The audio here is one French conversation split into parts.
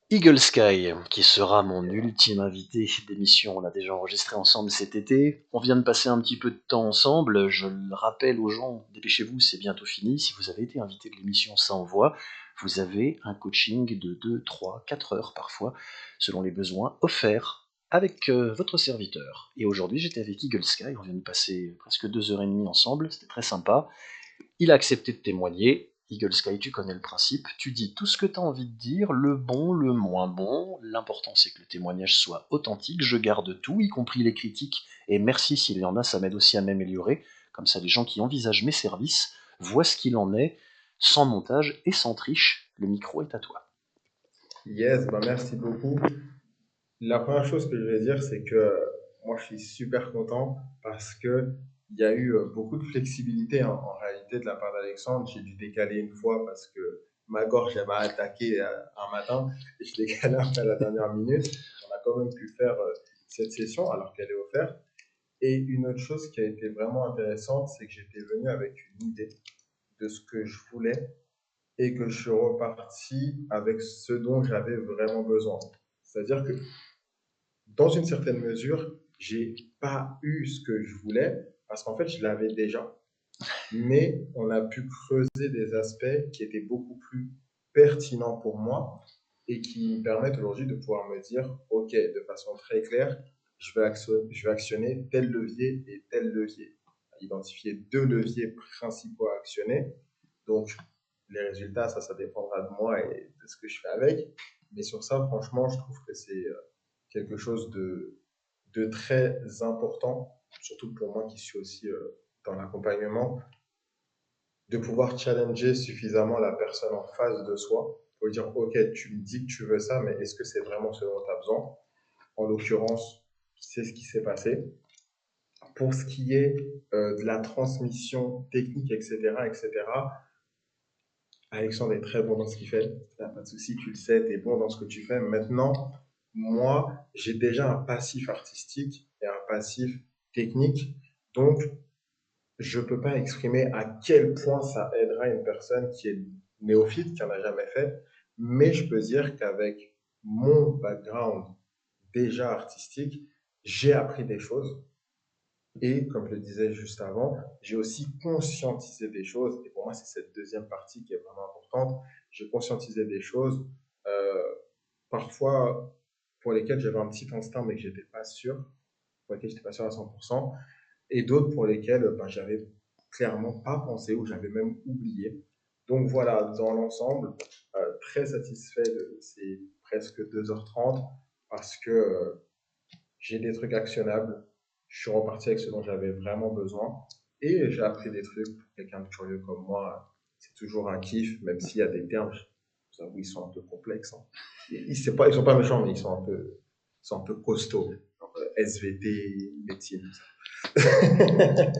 Eagle Sky, qui sera mon ultime invité d'émission. On a déjà enregistré ensemble cet été. On vient de passer un petit peu de temps ensemble. Je le rappelle aux gens, dépêchez-vous, c'est bientôt fini. Si vous avez été invité de l'émission Ça Envoie, vous avez un coaching de 2, 3, 4 heures parfois, selon les besoins, offert avec votre serviteur. Et aujourd'hui, j'étais avec Eagle Sky. On vient de passer presque 2 heures et demie ensemble. C'était très sympa. Il a accepté de témoigner. Eagle Sky, tu connais le principe. Tu dis tout ce que tu as envie de dire, le bon, le moins bon. L'important, c'est que le témoignage soit authentique. Je garde tout, y compris les critiques. Et merci s'il y en a, ça m'aide aussi à m'améliorer. Comme ça, les gens qui envisagent mes services voient ce qu'il en est, sans montage et sans triche. Le micro est à toi. Yes, bah merci beaucoup. La première chose que je vais dire, c'est que moi, je suis super content parce que il y a eu beaucoup de flexibilité en réalité de la part d'Alexandre. J'ai dû décaler une fois parce que ma gorge elle m'a attaqué un matin et je l'ai décalé après la dernière minute. On a quand même pu faire cette session alors qu'elle est offerte. Et une autre chose qui a été vraiment intéressante, c'est que j'étais venu avec une idée de ce que je voulais et que je suis reparti avec ce dont j'avais vraiment besoin. C'est-à-dire que dans une certaine mesure, j'ai pas eu ce que je voulais parce qu'en fait, je l'avais déjà. Mais on a pu creuser des aspects qui étaient beaucoup plus pertinents pour moi et qui me permettent aujourd'hui de pouvoir me dire, OK, de façon très claire, je vais actionner tel levier et tel levier. Identifier deux leviers principaux à actionner. Donc, les résultats, ça dépendra de moi et de ce que je fais avec. Mais sur ça, franchement, je trouve que c'est quelque chose de très important, surtout pour moi qui suis aussi dans l'accompagnement, de pouvoir challenger suffisamment la personne en face de soi pour lui dire, OK, tu me dis que tu veux ça, mais est-ce que c'est vraiment ce dont tu as besoin? En l'occurrence, c'est ce qui s'est passé. Pour ce qui est de la transmission technique, etc., Alexandre est très bon dans ce qu'il fait. Il n'y a pas de souci, tu le sais, tu es bon dans ce que tu fais. Maintenant, moi, j'ai déjà un passif artistique et un passif technique. Donc, je ne peux pas exprimer à quel point ça aidera une personne qui est néophyte, qui n'en a jamais fait. Mais je peux dire qu'avec mon background déjà artistique, j'ai appris des choses. Et comme je le disais juste avant, j'ai aussi conscientisé des choses. Et pour moi, c'est cette deuxième partie qui est vraiment importante. J'ai conscientisé des choses, euh, parfois pour lesquelles j'avais un petit instinct, mais que j'étais pas sûr, pour lesquelles j'étais pas sûr à 100%, et d'autres pour lesquelles ben, j'avais clairement pas pensé ou j'avais même oublié. Donc voilà, dans l'ensemble, très satisfait de ces presque 2h30 parce que j'ai des trucs actionnables. Je suis reparti avec ce dont j'avais vraiment besoin. Et j'ai appris des trucs. Pour quelqu'un de curieux comme moi, c'est toujours un kiff, même s'il y a des termes, je vous avoue, ils sont un peu complexes. Hein. Ils sont pas méchants, mais ils sont un peu costauds. Genre, SVT, médecine, tout ça.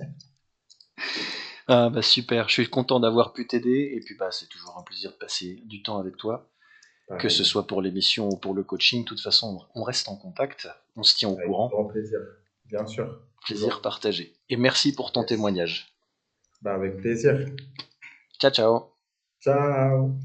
Ah bah super, je suis content d'avoir pu t'aider. Et puis bah c'est toujours un plaisir de passer du temps avec toi. Que ce Pareil, soit pour l'émission ou pour le coaching, de toute façon, on reste en contact, on se tient au avec courant, grand plaisir. Bien sûr, plaisir toujours. partagé. Et merci pour ton Yes. témoignage. Ben, avec plaisir. Ciao, ciao. Ciao